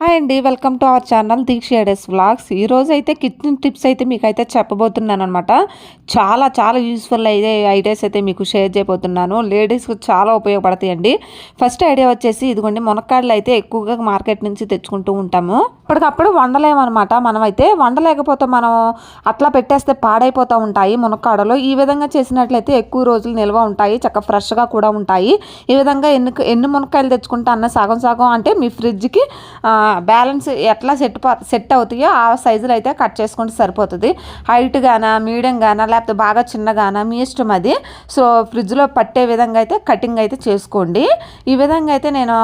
Hi అండి. Welcome to our channel Deeksha vlogs. ఈరోజు అయితే కిచెన్ టిప్స్ అయితే మీకైతే చెప్పబోతున్నాను అనమాట. చాలా చాలా యూస్ఫుల్ అయ్యే ఐడియాస్ అయితే మీకు షేర్ చేయబోతున్నాను. లేడీస్కి చాలా ఉపయోగపడతాయండి. ఫస్ట్ ఐడియా వచ్చేసి ఇదిగోండి, మునక్కాడలు అయితే ఎక్కువగా మార్కెట్ నుంచి తెచ్చుకుంటూ ఉంటాము. ఇప్పటికప్పుడు వండలేమన్నమాట. మనమైతే వండలేకపోతే మనం అట్లా పెట్టేస్తే పాడైపోతూ ఉంటాయి మునక్కాడలు. ఈ విధంగా చేసినట్లయితే ఎక్కువ రోజులు నిల్వ ఉంటాయి, చక్కగా ఫ్రెష్గా కూడా ఉంటాయి. ఈ విధంగా ఎన్ని మునక్కాయలు తెచ్చుకుంటే అన్న సగం సగం అంటే మీ ఫ్రిడ్జ్కి బ్యాలెన్స్ ఎట్లా సెట్ అవుతాయో ఆ సైజులో అయితే కట్ చేసుకుంటే సరిపోతుంది. హైట్ గానా, మీడియం గానా, లేకపోతే బాగా చిన్నగానా మీ ఇష్టం అది. సో ఫ్రిడ్జ్లో పట్టే విధంగా అయితే కటింగ్ అయితే చేసుకోండి. ఈ విధంగా అయితే నేను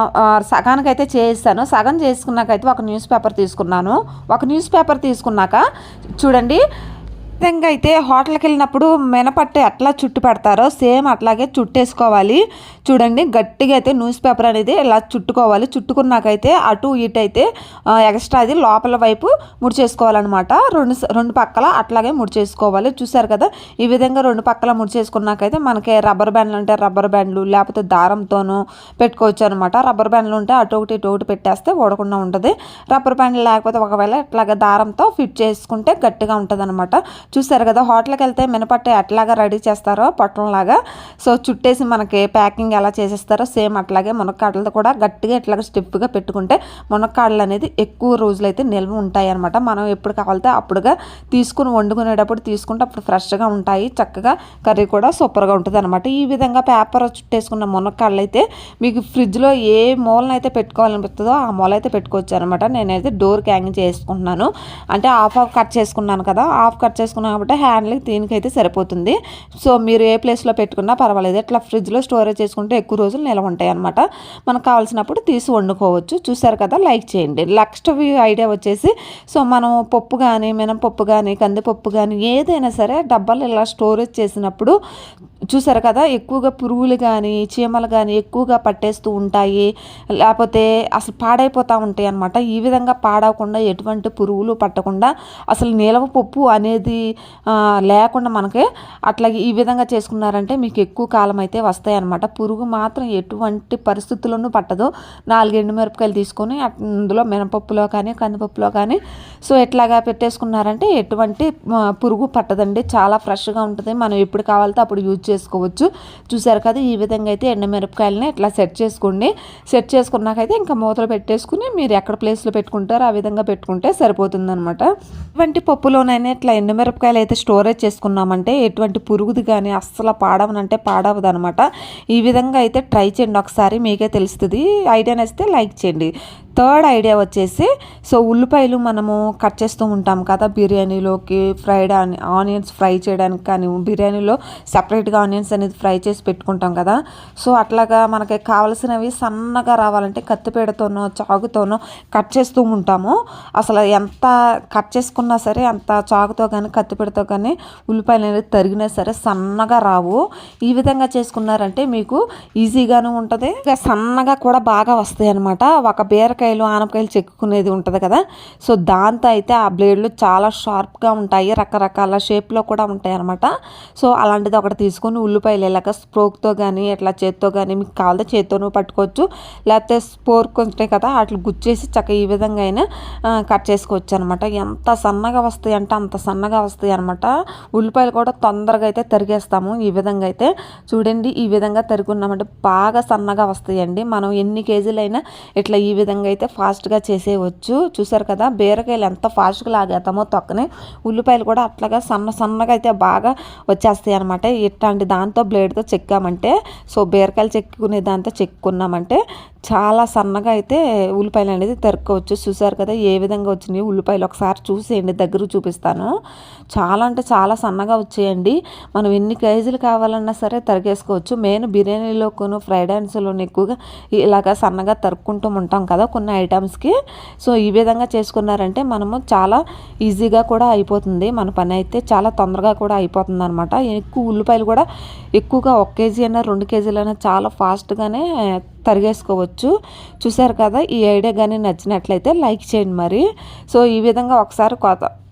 సగానికి అయితే చేయిస్తాను. సగం చేసుకున్నాకైతే ఒక న్యూస్ పేపర్ తీసుకున్నాను. ఒక న్యూస్ పేపర్ తీసుకున్నాక చూడండి, విధంగా అయితే హోటల్కి వెళ్ళినప్పుడు మినపట్టు ఎట్లా చుట్టు పెడతారో సేమ్ అట్లాగే చుట్టేసుకోవాలి. చూడండి, గట్టిగా అయితే న్యూస్ పేపర్ అనేది ఇలా చుట్టుకోవాలి. చుట్టుకున్నాకైతే అటు ఇటు అయితే ఎక్స్ట్రా అది లోపల వైపు ముడిచేసుకోవాలన్నమాట. రెండు పక్కల అట్లాగే ముడిచేసుకోవాలి. చూసారు కదా, ఈ విధంగా రెండు పక్కల ముడిచేసుకున్నాకైతే మనకి రబ్బర్ బ్యాండ్లు ఉంటే రబ్బర్ బ్యాండ్లు, లేకపోతే దారంతోనూ పెట్టుకోవచ్చు అనమాట. రబ్బర్ బ్యాండ్లు ఉంటే అటు ఒకటి ఇటు ఒకటి పెట్టేస్తే ఓడకుండా ఉంటుంది. రబ్బర్ బ్యాండ్లు లేకపోతే ఒకవేళ ఇట్లాగా దారంతో ఫిట్ చేసుకుంటే గట్టిగా ఉంటుంది అనమాట. చూసారు కదా, హోటల్కి వెళ్తే మినపట్టు ఎట్లాగా రెడీ చేస్తారో పొట్టంలాగా, సో చుట్టేసి మనకి ప్యాకింగ్ ఎలా చేసేస్తారో సేమ్ అట్లాగే మునక్కాడలతో కూడా గట్టిగా ఇట్లాగా స్టిఫ్గా పెట్టుకుంటే మునక్కాడలు అనేది ఎక్కువ రోజులైతే నిల్వ ఉంటాయి అనమాట. మనం ఎప్పుడు కావాలితే అప్పుడుగా తీసుకుని వండుకునేటప్పుడు తీసుకుంటే అప్పుడు ఫ్రెష్గా ఉంటాయి. చక్కగా కర్రీ కూడా సూపర్గా ఉంటుంది అనమాట. ఈ విధంగా పేపర్ చుట్టేసుకున్న మునక్కాడలు అయితే మీకు ఫ్రిడ్జ్లో ఏ మూలనైతే పెట్టుకోవాలనిపిస్తుందో ఆ మూల అయితే పెట్టుకోవచ్చు అనమాట. నేనైతే డోర్కి హ్యాంగ్ చేసుకుంటున్నాను. అంటే హాఫ్ కట్ చేసుకున్నాను కదా, హాఫ్ కట్ చేసుకున్నాను కాబట్టి హ్యాండ్లకి దీనికైతే సరిపోతుంది. సో మీరు ఏ ప్లేస్లో పెట్టుకున్నా పర్వాలేదు. ఇట్లా ఫ్రిడ్జ్లో స్టోరేజ్ చేసుకుంటే ఎక్కువ రోజులు నిల్వ ఉంటాయి అనమాట. మనకు కావాల్సినప్పుడు తీసి వండుకోవచ్చు. చూసారు కదా, లైక్ చేయండి. నెక్స్ట్ ఐడియా వచ్చేసి, సో మనం పప్పు కానీ, మినపప్పు కానీ, కందిపప్పు కానీ ఏదైనా సరే డబ్బాలు ఇలా స్టోరేజ్ చేసినప్పుడు చూసారు కదా, ఎక్కువగా పురుగులు కానీ చీమలు కానీ ఎక్కువగా పట్టేస్తూ ఉంటాయి, లేకపోతే అసలు పాడైపోతూ ఉంటాయి అన్నమాట. ఈ విధంగా పాడవకుండా, ఎటువంటి పురుగులు పట్టకుండా, అసలు నిలవ పప్పు అనేది లేకుండా మనకి అట్లాగే ఈ విధంగా చేసుకున్నారంటే మీకు ఎక్కువ కాలం అయితే వస్తాయి అన్నమాట. పురుగు మాత్రం ఎటువంటి పరిస్థితుల్లోనూ పట్టదు. 4 ఎండుమిరపకాయలు తీసుకొని అందులో మినపప్పులో కానీ కందిపప్పులో కానీ సో ఇట్లాగా పెట్టేసుకున్నారంటే ఎటువంటి పురుగు పట్టదండి. చాలా ఫ్రెష్గా ఉంటుంది. మనం ఎప్పుడు కావాలితే అప్పుడు యూజ్ చేసుకోవచ్చు. చూసారు కదా, ఈ విధంగా అయితే ఎండుమిరపకాయలని ఇట్లా సెట్ చేసుకోండి. సెట్ చేసుకున్నాకైతే ఇంకా మూతలు పెట్టేసుకుని మీరు ఎక్కడ ప్లేస్లో పెట్టుకుంటారో ఆ విధంగా పెట్టుకుంటే సరిపోతుంది అనమాట. ఇటువంటి పప్పులోనైనా ఇట్లా ఎండుమిరపకాయలు అయితే స్టోరేజ్ చేసుకున్నామంటే ఎటువంటి పురుగుది కానీ అస్సలు పాడవనంటే పాడవదు అనమాట. ఈ విధంగా అయితే ట్రై చేయండి ఒకసారి, మీకే తెలుస్తుంది. ఐడియా నచ్చితే లైక్ చేయండి. థర్డ్ ఐడియా వచ్చేసి, సో ఉల్లిపాయలు మనము కట్ చేస్తూ ఉంటాం కదా బిర్యానీలోకి, ఫ్రైడ్ ఆనియన్స్ ఫ్రై చేయడానికి కానీ, బిర్యానీలో సపరేట్గా ఆనియన్స్ అనేది ఫ్రై చేసి పెట్టుకుంటాం కదా. సో అట్లాగా మనకి కావలసినవి సన్నగా రావాలంటే కత్తిపీడతోనో చాకుతోనో కట్ చేస్తూ ఉంటాము. అసలు ఎంత కట్ చేసుకున్నా సరే, అంత చాకుతో కానీ కత్తిపీడతో కానీ ఉల్లిపాయలు అనేది తరిగినా సరే సన్నగా రావు. ఈ విధంగా చేసుకున్నారంటే మీకు ఈజీగాను ఉంటుంది, సన్నగా కూడా బాగా వస్తాయి అనమాట. ఒక బీరకాయలు ఆనపకాయలు చెక్కుకునేది ఉంటుంది కదా, సో దాంతో అయితే ఆ బ్లేడ్లు చాలా షార్ప్గా ఉంటాయి, రకరకాల షేప్లో కూడా ఉంటాయి అనమాట. సో అలాంటిది ఒకటి తీసుకొని ఉల్లిపాయలు ఇలాగ స్పోర్క్తో కానీ ఇట్లా చేత్తో కానీ, మీకు కావాలంటే చేత్తోనూ పట్టుకోవచ్చు, లేకపోతే స్పోర్క్ ఉంటాయి కదా అట్లా గుచ్చేసి చక్కగా ఈ విధంగా అయినా కట్ చేసుకోవచ్చు అనమాట. ఎంత సన్నగా వస్తాయి అంటే అంత సన్నగా వస్తాయి అనమాట. ఉల్లిపాయలు కూడా తొందరగా అయితే తరిగేస్తాము. ఈ విధంగా అయితే చూడండి, ఈ విధంగా తరుగున్నామంటే బాగా సన్నగా వస్తాయండి. మనం ఎన్ని కేజీలైనా ఇట్లా ఈ విధంగా అయితే ఫాస్ట్గా చేసేయవచ్చు. చూసారు కదా, బీరకాయలు ఎంత ఫాస్ట్గా లాగేస్తామో తొక్కనే ఉల్లిపాయలు కూడా అట్లాగా సన్నగా అయితే బాగా వచ్చేస్తాయి అనమాట. ఇట్లాంటి దాంతో బ్లేడ్తో చెక్కామంటే, సో బీరకాయలు చెక్కునే దాంతో చెక్కున్నామంటే చాలా సన్నగా అయితే ఉల్లిపాయలు అనేది తరుక్కోవచ్చు. చూసారు కదా ఏ విధంగా వచ్చినాయి ఉల్లిపాయలు, ఒకసారి చూసేయండి, దగ్గర చూపిస్తాను. చాలా అంటే చాలా సన్నగా వచ్చేయండి. మనం ఎన్ని కేజీలు కావాలన్నా సరే తరిగేసుకోవచ్చు. మెయిన్ బిర్యానీలోను ఫ్రైడ్ రైస్లోను ఎక్కువగా ఇలాగ సన్నగా తరుక్కుంటూ ఉంటాం కదా కొన్ని ఐటమ్స్కి. సో ఈ విధంగా చేసుకున్నారంటే మనము చాలా ఈజీగా కూడా అయిపోతుంది. మన పని అయితే చాలా తొందరగా కూడా అయిపోతుంది అనమాట. ఎక్కువ ఉల్లిపాయలు కూడా ఎక్కువగా 1 కేజీ అయినా 2 కేజీలైనా చాలా ఫాస్ట్గానే తరిగేసుకోవచ్చు. చూసారు కదా, ఈ ఐడియా కానీ నచ్చినట్లయితే లైక్ చేయండి మరి. సో ఈ విధంగా ఒకసారి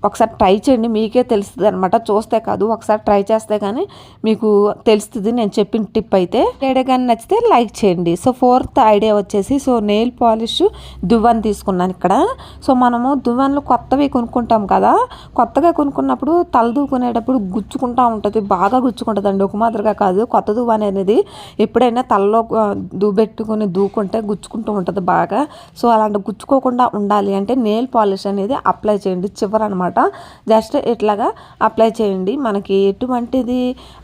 ఒకసారి ట్రై చేయండి, మీకే తెలుస్తుంది అనమాట. చూస్తే కాదు, ఒకసారి ట్రై చేస్తే కానీ మీకు తెలుస్తుంది నేను చెప్పిన టిప్ అయితే. ఐడియా కానీ నచ్చితే లైక్ చేయండి. సో 4th ఐడియా వచ్చేసి, సో నెయిల్ పాలిష్ దువ్వెన తీసుకున్నాను ఇక్కడ. సో మనము దువ్వెనలు కొత్తవి కొనుక్కుంటాం కదా, కొత్తగా కొనుక్కున్నప్పుడు తల దూకునేటప్పుడు గుచ్చుకుంటూ ఉంటుంది, బాగా గుచ్చుకుంటుందండి. ఒక మాదిరిగా కాదు, కొత్త దువ్వెన అనేది ఎప్పుడైనా తలలో దూబెట్టుకుని దూకుంటే గుచ్చుకుంటూ ఉంటుంది బాగా. సో అలాంటి గుచ్చుకోకుండా ఉండాలి అంటే నెయిల్ పాలిష్ అనేది అప్లై చేయండి చివర అనమాట. జస్ట్ ఇట్లాగా అప్లై చేయండి. మనకి ఎటువంటిది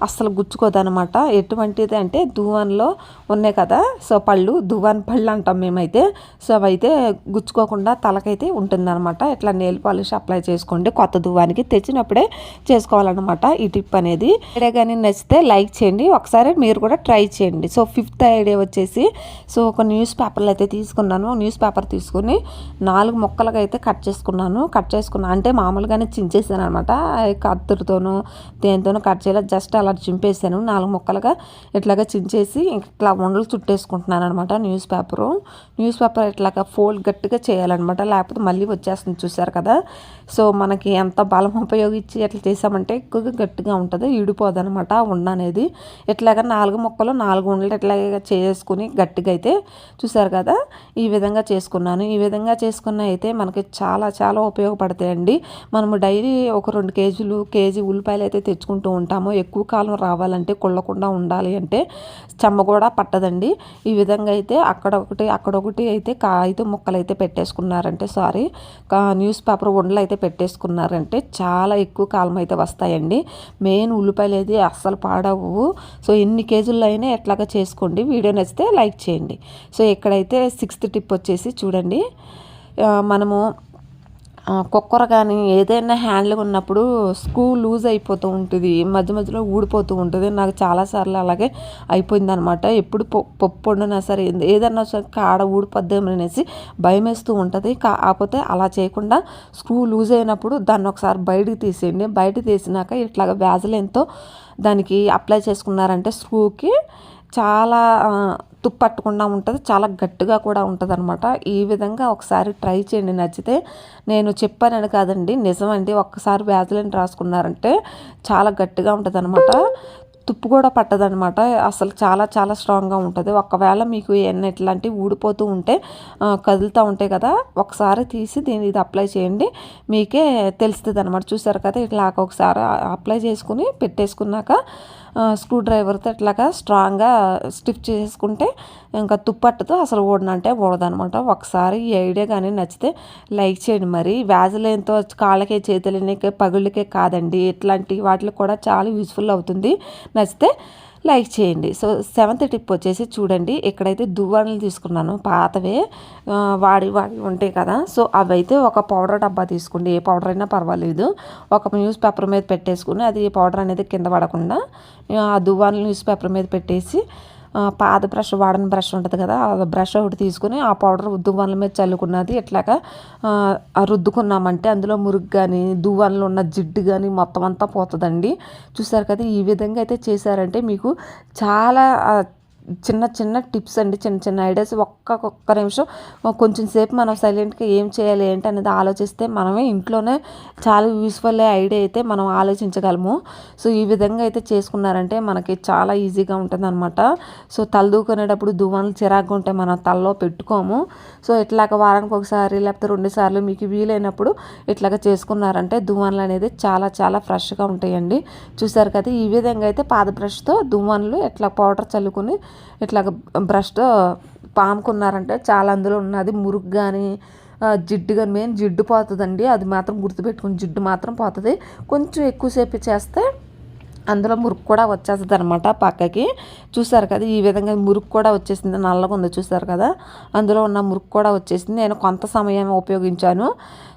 అస్సలు గుచ్చుకోదనమాట. ఎటువంటిది అంటే దువ్వెనలో ఉన్నాయి కదా, సో పళ్ళు, దువ్వెన పళ్ళు అంటాం మేమైతే. సో అవైతే గుచ్చుకోకుండా తలకైతే ఉంటుందన్నమాట. ఇట్లా నెయిల్ పాలిష్ అప్లై చేసుకోండి. కొత్త దువ్వానికి తెచ్చినప్పుడే చేసుకోవాలన్నమాట ఈ టిప్ అనేది. ఐడియా కానీ నచ్చితే లైక్ చేయండి, ఒకసారి మీరు కూడా ట్రై చేయండి. సో 5th ఐడియా వచ్చేసి, సో ఒక న్యూస్ పేపర్లు అయితే తీసుకున్నాను. న్యూస్ పేపర్ తీసుకుని 4 ముక్కలుగా అయితే కట్ చేసుకున్నాను. అంటే మామూలుగానే చించేసాను అనమాట. కత్తిరితోనూ దేనితోనూ కట్ చేయలేదు, జస్ట్ అలా చింపేసాను. 4 ముక్కలుగా ఇట్లాగా చించేసి ఇట్లా ఉండలు చుట్టేసుకుంటున్నాను అనమాట. న్యూస్ పేపర్ ఇట్లాగా ఫోల్డ్ గట్టిగా చేయాలన్నమాట, లేకపోతే మళ్ళీ వచ్చేస్తుంది చూసారు కదా. సో మనకి ఎంత బలం ఉపయోగించి ఎట్లా చేసామంటే ఎక్కువగా గట్టిగా ఉంటుంది, ఈడిపోదు అనమాట ఉండ అనేది. ఇట్లాగా 4 ముక్కలు 4 ఉండలు ఇట్లాగా చేసుకుని గట్టిగా అయితే చూసారు కదా, ఈ విధంగా చేసుకున్నాను. ఈ విధంగా చేసుకున్న అయితే మనకి చాలా చాలా ఉపయోగపడతాయండి. మనము డైలీ ఒక 2 కేజీ ఉల్లిపాయలు అయితే తెచ్చుకుంటూ ఉంటాము. ఎక్కువ కాలం రావాలంటే, కుళ్ళకుండా ఉండాలి అంటే, చెమ్మ కూడా పట్టదండి. ఈ విధంగా అయితే అక్కడొకటి అయితే కాగితం ముక్కలు అయితే పెట్టేసుకున్నారంటే, న్యూస్ పేపర్ ఉండలు అయితే పెట్టేసుకున్నారంటే చాలా ఎక్కువ కాలం అయితే వస్తాయండి. మెయిన్ ఉల్లిపాయలు అయితే అస్సలు పాడవు. సో ఎన్ని కేజీల్లో అయినా ఎట్లాగా చేసుకోండి. వీడియో నచ్చితే లైక్ చేయండి. సో ఇక్కడైతే 6th టిప్ వచ్చేసి చూడండి, మనము కుక్కర్ కానీ ఏదైనా హ్యాండ్లు ఉన్నప్పుడు స్క్రూ లూజ్ అయిపోతూ ఉంటుంది, మధ్యలో ఊడిపోతూ ఉంటుంది. నాకు చాలాసార్లు అలాగే అయిపోయిందనమాట. ఎప్పుడు పప్పు వండినా సరే ఏదన్నా సరే కాడ ఊడిపోద్దామని అనేసి భయం వేస్తూ ఉంటుంది. కాకపోతే అలా చేయకుండా స్క్రూ లూజ్ అయినప్పుడు దాన్ని ఒకసారి బయటికి తీసేయండి. బయట తీసినాక ఇట్లాగ వ్యాజిలైన్తో దానికి అప్లై చేసుకున్నారంటే స్క్రూకి చాలా తుప్పట్టకుండా ఉంటుంది, చాలా గట్టిగా కూడా ఉంటుంది అనమాట. ఈ విధంగా ఒకసారి ట్రై చేయండి, నచ్చితే. నేను చెప్పానని కాదండి, నిజమండి. ఒక్కసారి వ్యాజిలైన్ రాసుకున్నారంటే చాలా గట్టిగా ఉంటుంది అనమాట, తుప్పు కూడా పట్టదనమాట. అసలు చాలా చాలా స్ట్రాంగ్గా ఉంటుంది. ఒకవేళ మీకు ఏమన్నా ఇట్లాంటివి ఊడిపోతూ ఉంటే, కదులుతూ ఉంటాయి కదా, ఒకసారి తీసి ఇది అప్లై చేయండి, మీకే తెలుస్తుంది అనమాట. చూసారు కదా, ఇట్లా ఒకసారి అప్లై చేసుకుని పెట్టేసుకున్నాక స్క్రూ డ్రైవర్తో ఇట్లాగా స్ట్రాంగ్గా స్టిఫ్ చేసుకుంటే ఇంకా తుప్పట్టుతో అసలు ఓడనంటే ఓడదనమాట. ఒకసారి ఈ ఐడియా కానీ నచ్చితే లైక్ చేయండి. మరి వ్యాజిలైన్తో కాళ్ళకే చేతులకే పగుళ్ళకే కాదండి, ఇట్లాంటి వాటికి కూడా చాలా యూస్ఫుల్ అవుతుంది. నచ్చితే లైక్ చేయండి. సో 7th టిప్ వచ్చేసి చూడండి, ఇక్కడైతే దువ్వెనలు తీసుకున్నాను, పాతవే వాడి ఉంటాయి కదా. సో అవైతే ఒక పౌడర్ డబ్బా తీసుకోండి, ఏ పౌడర్ అయినా పర్వాలేదు. ఒక న్యూస్ పేపర్ మీద పెట్టేసుకుని అది పౌడర్ అనేది కింద పడకుండా ఆ దువ్వెనలు న్యూస్ పేపర్ మీద పెట్టేసి, పాత బ్రష్, వాడని బ్రష్ ఉంటుంది కదా, ఆ బ్రష్ ఒకటి తీసుకుని ఆ పౌడర్ దువ్వెనల మీద చల్లుకున్నది ఇట్లాగా రుద్దుకున్నామంటే అందులో మురుగు కానీ దువ్వెనలు ఉన్న జిడ్డు కానీ మొత్తం అంతా పోతుందండి. చూసారు కదా, ఈ విధంగా అయితే చేశారంటే మీకు చాలా చిన్న టిప్స్ అండి, చిన్న ఐడియాస్. ఒక్క నిమిషం కొంచెం సేపు మనం సైలెంట్గా ఏం చేయాలి ఏంటి అనేది ఆలోచిస్తే మనమే ఇంట్లోనే చాలా యూస్ఫుల్ ఐడియా అయితే మనం ఆలోచించగలము. సో ఈ విధంగా అయితే చేసుకున్నారంటే మనకి చాలా ఈజీగా ఉంటుంది అనమాట. సో తలదూకునేటప్పుడు దువ్వెనలు చిరాకుగా ఉంటే మనం తలలో పెట్టుకోము. సో ఇట్లాగ వారానికి ఒకసారి లేకపోతే 2 సార్లు మీకు వీలైనప్పుడు ఇట్లాగ చేసుకున్నారంటే దువ్వెనలు అనేది చాలా చాలా ఫ్రెష్గా ఉంటాయండి. చూసారు కదా, ఈ విధంగా అయితే పాత బ్రష్తో దువ్వెనలు ఇట్లా పౌడర్ చల్లుకొని ఇట్లాగ బ్రష్తో పాముకున్నారంటే చాలా అందులో ఉన్నది మురుగు కానీ జిడ్డు కానీ, మెయిన్ జిడ్డు పోతుందండి, అది మాత్రం గుర్తుపెట్టుకుని, జిడ్డు మాత్రం పోతుంది. కొంచెం ఎక్కువసేపు చేస్తే అందులో మురుగు కూడా వచ్చేస్తుంది అనమాట పక్కకి. చూసారు కదా, ఈ విధంగా మురుగు కూడా వచ్చేసింది, నల్లగా ఉంది చూసారు కదా, అందులో ఉన్న మురుగు కూడా వచ్చేసింది. నేను కొంత సమయం ఉపయోగించాను.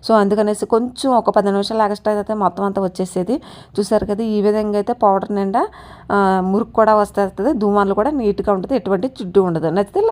సో అందుకనేసి కొంచెం ఒక 10 నిమిషాలు ఎక్స్ట్రా అయితే మొత్తం అంతా వచ్చేసేది. చూసారు కదా, ఈ విధంగా అయితే పౌడర్ నిండా మురుగు కూడా వస్తుంది, దువ్వెనలు కూడా నీట్గా ఉంటుంది, ఎటువంటి జిడ్డు ఉండదు. నచ్చితే